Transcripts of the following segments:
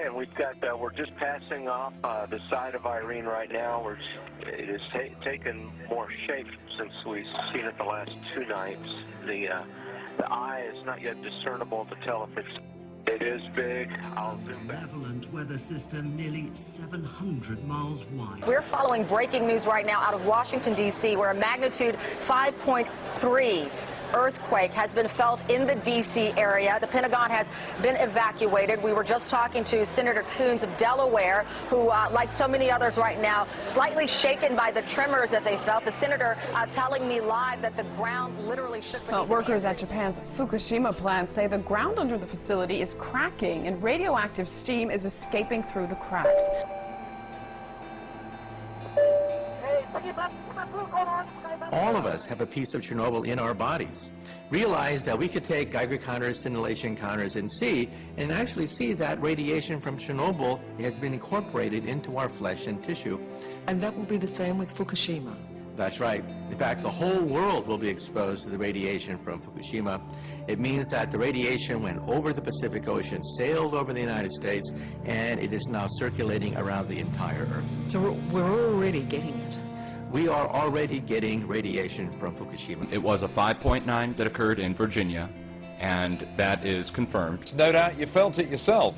can. We've got, we're just passing off the side of Irene right now. It has taken more shape since we've seen it the last 2 nights. The eye is not yet discernible to tell if it is big. I'll zoom back. Malevolent weather system nearly 700 miles wide. We're following breaking news right now out of Washington, D.C., where a magnitude 5.3 earthquake has been felt in the D.C. area. The Pentagon has been evacuated. We were just talking to Senator Coons of Delaware, who, like so many others right now, slightly shaken by the tremors that they felt. The senator telling me live that the ground literally shook. Workers at Japan's Fukushima plant say the ground under the facility is cracking and radioactive steam is escaping through the cracks. All of us have a piece of Chernobyl in our bodies. Realize that we could take Geiger counters, scintillation counters, and actually see that radiation from Chernobyl has been incorporated into our flesh and tissue. And that will be the same with Fukushima. That's right. In fact, the whole world will be exposed to the radiation from Fukushima. It means that the radiation went over the Pacific Ocean, sailed over the United States, and it is now circulating around the entire Earth. So we're already getting it. We are already getting radiation from Fukushima. It was a 5.9 that occurred in Virginia, and that is confirmed. No doubt you felt it yourself.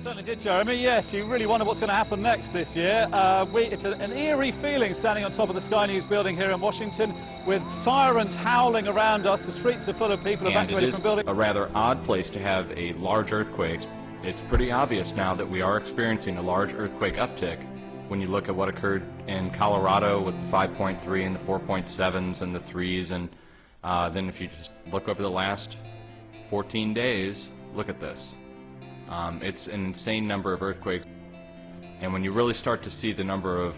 Certainly did, Jeremy. Yes, you really wonder what's going to happen next this year. It's an eerie feeling standing on top of the Sky News building here in Washington with sirens howling around us. The streets are full of people evacuated from buildings. It is a rather odd place to have a large earthquake. It's pretty obvious now that we are experiencing a large earthquake uptick. When you look at what occurred in Colorado with the 5.3 and the 4.7s and the 3s, and then if you just look over the last 14 days, look at this. It's an insane number of earthquakes. And when you really start to see the number of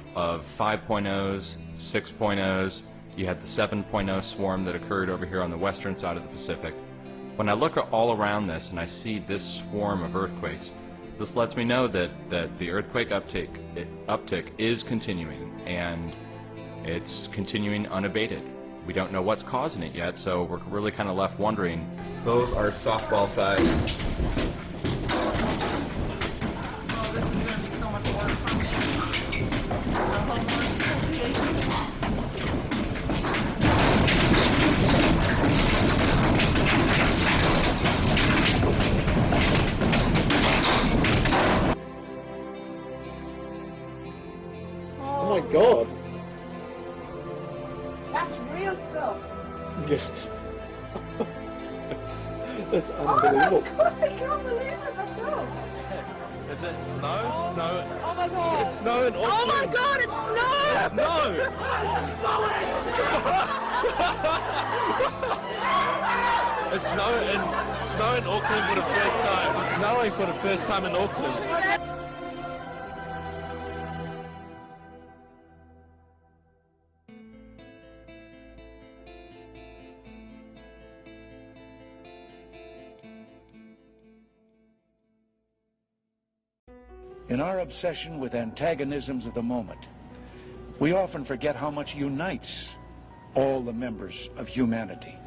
5.0s, 6.0s, you had the 7.0 swarm that occurred over here on the western side of the Pacific. When I look at all around this and I see this swarm of earthquakes, this lets me know that the earthquake uptick is continuing, and it's continuing unabated. We don't know what's causing it yet, so we're really kind of left wondering. Those are softball size. Oh my God! That's real stuff. That's unbelievable. Oh my God, I can't believe it myself. Is it snow? Snow. Oh my God. It's snow in Auckland. Oh my God, it's snow! Snow! It's snow in Auckland for the first time. It's snowing for the first time in Auckland. In our obsession with antagonisms of the moment, we often forget how much unites all the members of humanity.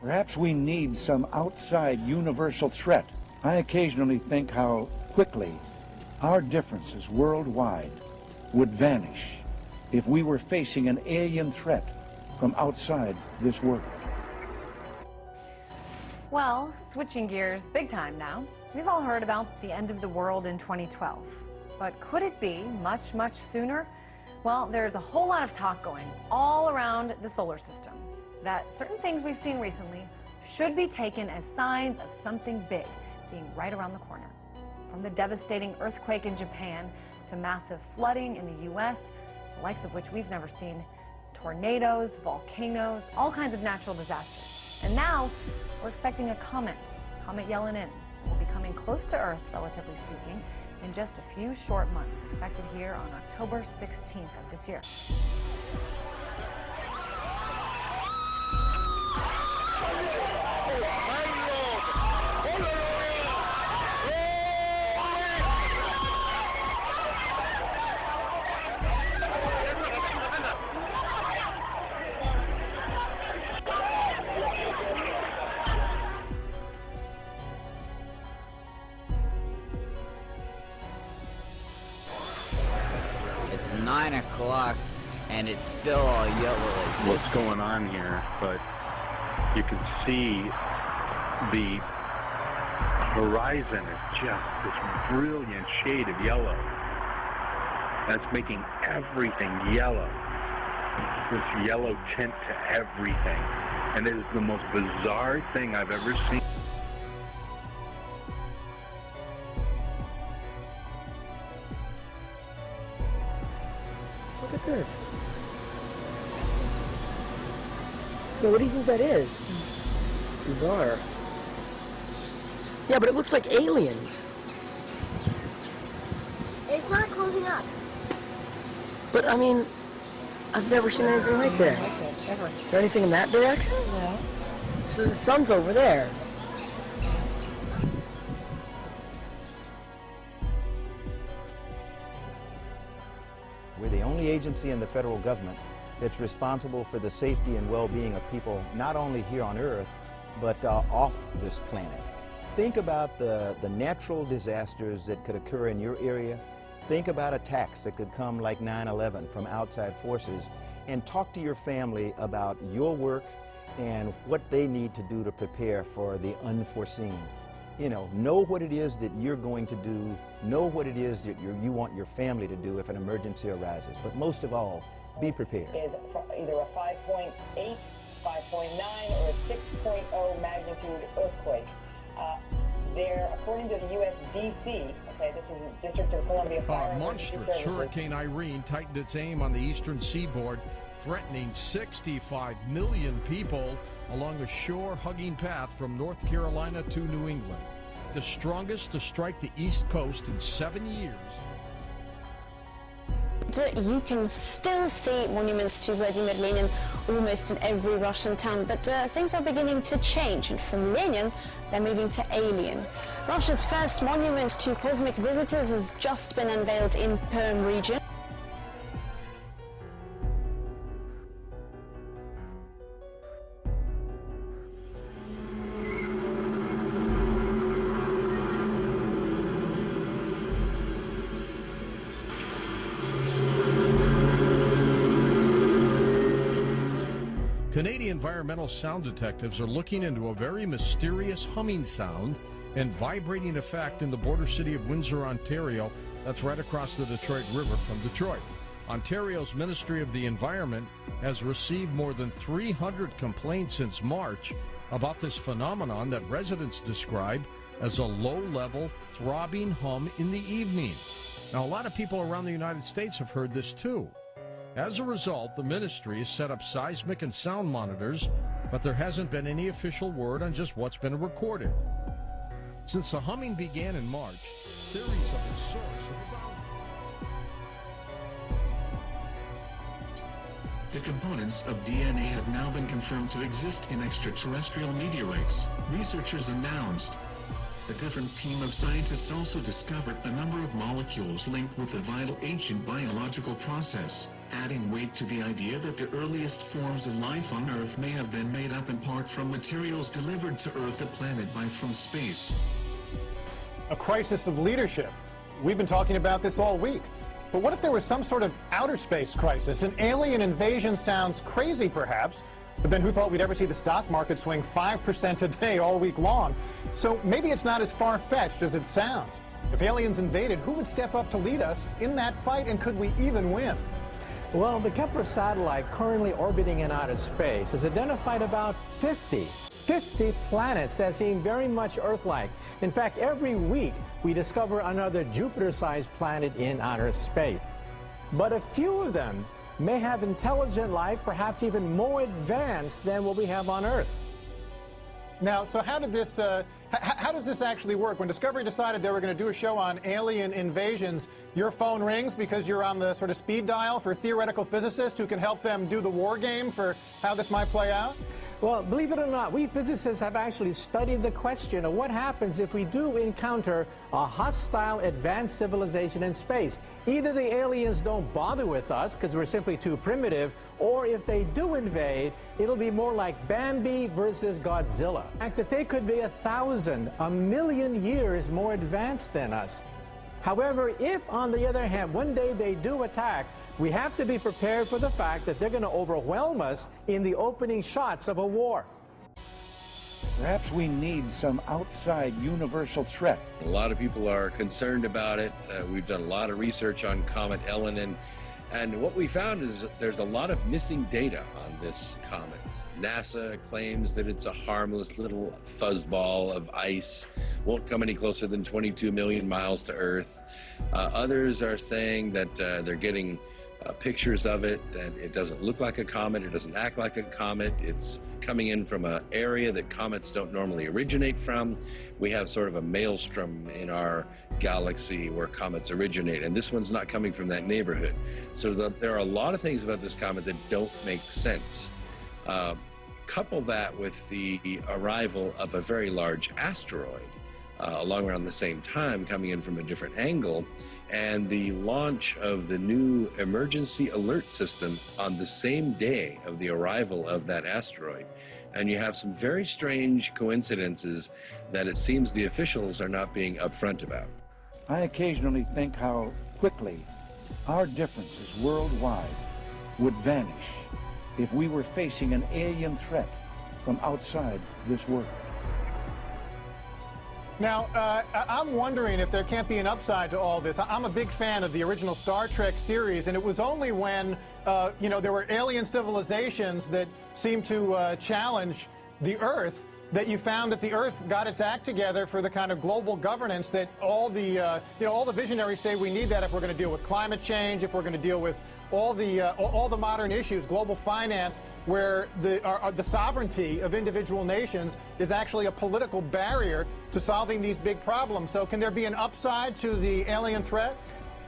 Perhaps we need some outside universal threat. I occasionally think how quickly our differences worldwide would vanish if we were facing an alien threat from outside this world. Well, switching gears big time now. We've all heard about the end of the world in 2012. But could it be much, much sooner? Well, there's a whole lot of talk going all around the solar system that certain things we've seen recently should be taken as signs of something big being right around the corner. From the devastating earthquake in Japan to massive flooding in the U.S., the likes of which we've never seen, tornadoes, volcanoes, all kinds of natural disasters. And now we're expecting a Comet Yellen-in. Will be coming close to Earth, relatively speaking, in just a few short months, expected here on October 16th of this year. 9 o'clock, and it's still all yellow. What's going on here, but you can see the horizon is just this brilliant shade of yellow. That's making everything yellow. This yellow tint to everything. And it is the most bizarre thing I've ever seen. Look at this. Yeah, what do you think that is? Bizarre. Yeah, but it looks like aliens. It's not closing up. But, I mean, I've never seen anything like that. Is there anything in that direction? No. So the sun's over there. We're the only agency in the federal government that's responsible for the safety and well-being of people, not only here on Earth, but off this planet. Think about the natural disasters that could occur in your area. Think about attacks that could come like 9/11 from outside forces, and talk to your family about your work and what they need to do to prepare for the unforeseen. You know what it is that you're going to do, know what it is that you want your family to do if an emergency arises, but most of all, be prepared. Is either a 5.8, 5.9, or a 6.0 magnitude earthquake. There, according to the USDC, okay, this is the District of Columbia Fire and Emergency Monstrous Services. Hurricane Irene tightened its aim on the eastern seaboard, threatening 65 million people along a shore-hugging path from North Carolina to New England, the strongest to strike the East Coast in 7 years. You can still see monuments to Vladimir Lenin almost in every Russian town, but things are beginning to change, and from Lenin they're moving to alien. Russia's first monument to cosmic visitors has just been unveiled in Perm region. Canadian environmental sound detectives are looking into a very mysterious humming sound and vibrating effect in the border city of Windsor, Ontario. That's right across the Detroit River from Detroit. Ontario's Ministry of the Environment has received more than 300 complaints since March about this phenomenon that residents describe as a low-level, throbbing hum in the evening. Now, a lot of people around the United States have heard this too. As a result, the ministry has set up seismic and sound monitors, but there hasn't been any official word on just what's been recorded. Since the humming began in March, theories of its source have abounded. The components of DNA have now been confirmed to exist in extraterrestrial meteorites. Researchers announced a different team of scientists also discovered a number of molecules linked with a vital ancient biological process, adding weight to the idea that the earliest forms of life on Earth may have been made up in part from materials delivered to Earth, the planet, from space. A crisis of leadership. We've been talking about this all week. But what if there was some sort of outer space crisis? An alien invasion sounds crazy, perhaps, but then who thought we'd ever see the stock market swing 5% a day all week long? So maybe it's not as far-fetched as it sounds. If aliens invaded, who would step up to lead us in that fight, and could we even win? Well, the Kepler satellite currently orbiting in outer space has identified about 50 planets that seem very much Earth-like. In fact, every week we discover another Jupiter-sized planet in outer space. But a few of them may have intelligent life, perhaps even more advanced than what we have on Earth. Now, so how does this actually work? When Discovery decided they were going to do a show on alien invasions, your phone rings because you're on the sort of speed dial for theoretical physicists who can help them do the war game for how this might play out? Well, believe it or not, we physicists have actually studied the question of what happens if we do encounter a hostile advanced civilization in space. Either the aliens don't bother with us because we're simply too primitive, or if they do invade, it'll be more like Bambi versus Godzilla. The fact that they could be 1,000, 1,000,000 years more advanced than us. However, if, on the other hand, one day they do attack, we have to be prepared for the fact that they're going to overwhelm us in the opening shots of a war. Perhaps we need some outside universal threat. A lot of people are concerned about it. We've done a lot of research on Comet Elenin, and what we found is there's a lot of missing data on this comet. NASA claims that it's a harmless little fuzzball of ice, won't come any closer than 22 million miles to Earth. Others are saying that they're getting pictures of it, and it doesn't look like a comet, it doesn't act like a comet, it's coming in from an area that comets don't normally originate from. We have sort of a maelstrom in our galaxy where comets originate, and this one's not coming from that neighborhood. So there are a lot of things about this comet that don't make sense. Couple that with the arrival of a very large asteroid along around the same time, coming in from a different angle, and the launch of the new emergency alert system on the same day of the arrival of that asteroid. And you have some very strange coincidences that it seems the officials are not being upfront about. I occasionally think how quickly our differences worldwide would vanish if we were facing an alien threat from outside this world. Now, I'm wondering if there can't be an upside to all this. I'm a big fan of the original Star Trek series, and it was only when, there were alien civilizations that seemed to challenge the Earth that you found that the Earth got its act together for the kind of global governance that all the visionaries say we need that if we're going to deal with climate change, if we're going to deal with all the modern issues, global finance, where the sovereignty of individual nations is actually a political barrier to solving these big problems. So can there be an upside to the alien threat?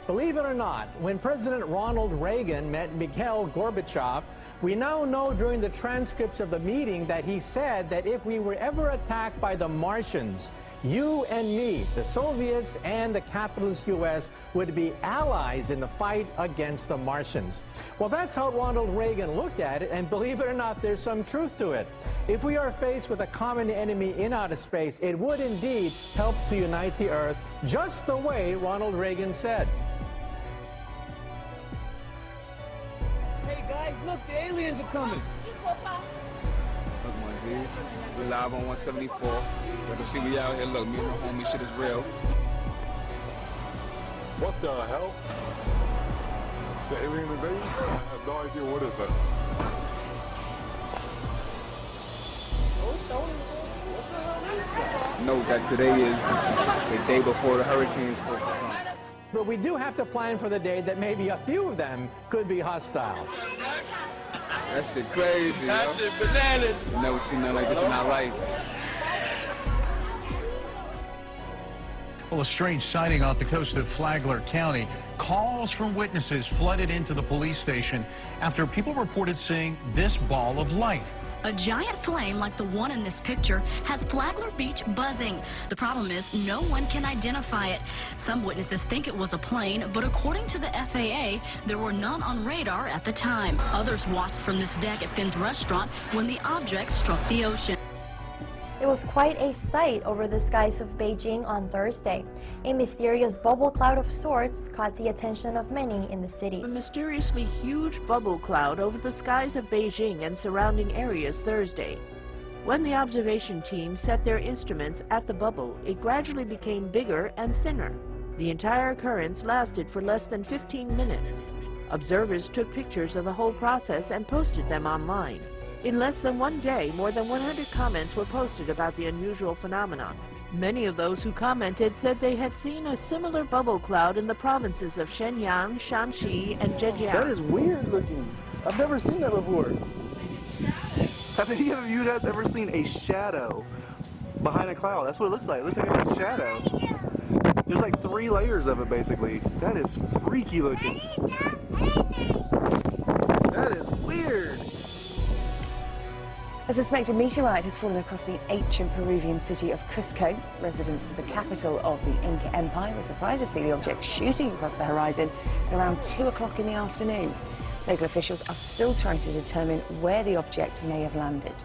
Believe it or not, when President Ronald Reagan met Mikhail Gorbachev, we now know during the transcripts of the meeting that he said that if we were ever attacked by the Martians, you and me, the Soviets and the capitalist U.S., would be allies in the fight against the Martians. Well, that's how Ronald Reagan looked at it, and believe it or not, there's some truth to it. If we are faced with a common enemy in outer space, it would indeed help to unite the Earth, just the way Ronald Reagan said. Hey guys, look, the aliens are coming. Look, my dude. We're live on 174. You can see we out here. Look, me and the homie, shit is real. What the hell? The alien invasion? I have no idea what is that. Know that today is the day before the hurricane's supposed to come. But we do have to plan for the day that maybe a few of them could be hostile. That shit crazy, that shit bananas. Never seen nothing like this in my life. Well, a strange sighting off the coast of Flagler County. Calls from witnesses flooded into the police station after people reported seeing this ball of light. A giant flame like the one in this picture has Flagler Beach buzzing. The problem is no one can identify it. Some witnesses think it was a plane, but according to the FAA, there were none on radar at the time. Others watched from this deck at Finn's restaurant when the object struck the ocean. It was quite a sight over the skies of Beijing on Thursday. A mysterious bubble cloud of sorts caught the attention of many in the city. A mysteriously huge bubble cloud over the skies of Beijing and surrounding areas Thursday. When the observation team set their instruments at the bubble, it gradually became bigger and thinner. The entire occurrence lasted for less than 15 minutes. Observers took pictures of the whole process and posted them online. In less than one day, more than 100 comments were posted about the unusual phenomenon. Many of those who commented said they had seen a similar bubble cloud in the provinces of Shenyang, Shanxi, and Zhejiang. That is weird looking. I've never seen that before. Have any of you guys ever seen a shadow behind a cloud? That's what it looks like. It looks like a shadow. There's like 3 layers of it, basically. That is freaky looking. That is weird. A suspected meteorite has fallen across the ancient Peruvian city of Cusco. Residents of the capital of the Inca Empire were surprised to see the object shooting across the horizon at around 2 o'clock in the afternoon. Local officials are still trying to determine where the object may have landed.